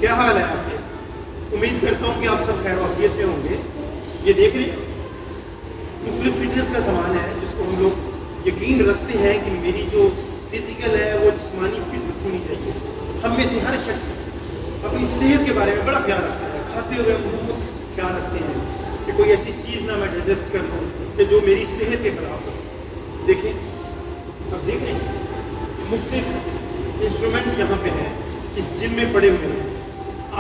کیا حال ہے آپ کے؟ امید کرتا ہوں کہ آپ سب خیر وافیت سے ہوں گے. یہ دیکھ رہے ہیں مختلف فٹنس کا سامان ہے جس کو ہم لوگ یقین رکھتے ہیں کہ میری جو فزیکل ہے وہ جسمانی فٹنس ہونی چاہیے. ہم میں سے ہر شخص اپنی صحت کے بارے میں بڑا خیال رکھتا ہے. کھاتے ہوئے ہم بہت خیال رکھتے ہیں کہ کوئی ایسی چیز نہ میں ڈائجسٹ کر لوں کہ جو میری صحت کے خلاف ہو. دیکھیں اب دیکھ رہے ہیں مختلف انسٹرومنٹ یہاں پہ ہیں اس جم میں پڑے ہوئے ہیں.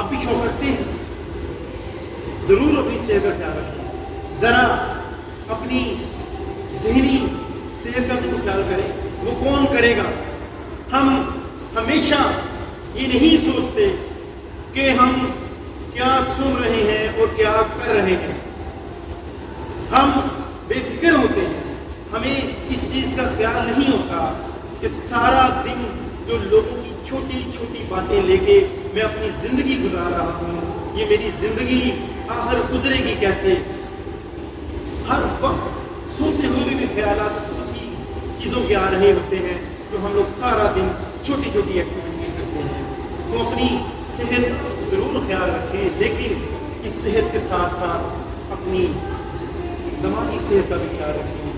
آپ بھی شوق رکھتے ہیں ضرور اپنی صحت کا خیال رکھیں. ذرا اپنی ذہنی صحت کا بھی تو خیال کریں. وہ کون کرے گا؟ ہم ہمیشہ یہ نہیں سوچتے کہ ہم کیا سن رہے ہیں اور کیا کر رہے ہیں. ہم بے فکر ہوتے ہیں. ہمیں اس چیز کا خیال نہیں ہوتا کہ سارا دن جو لوگوں کی چھوٹی چھوٹی باتیں لے کے میں اپنی زندگی گزار رہا ہوں, یہ میری زندگی آخر گزرے گی کیسے. ہر وقت سوچتے ہوئے بھی خیالات اسی چیزوں کے آ رہے ہوتے ہیں جو ہم لوگ سارا دن چھوٹی چھوٹی ایکٹیویٹی کرتے ہیں. تو اپنی صحت ضرور خیال رکھیں, لیکن اس صحت کے ساتھ ساتھ اپنی دماغی صحت کا بھی خیال رکھیں.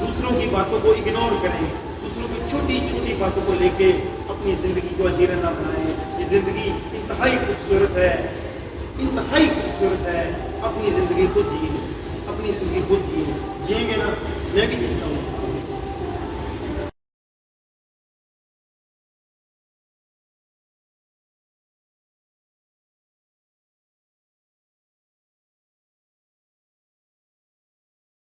دوسروں کی باتوں کو اگنور کریں, دوسروں کی چھوٹی چھوٹی باتوں کو لے کے اپنی زندگی کو اجیرا نہ بنائیں. یہ زندگی انتہائی خوبصورت ہے, انتہائی خوبصورت ہے. اپنی زندگی خود جیئیں, اپنی زندگی خود جیئیں گے نا. میں بھی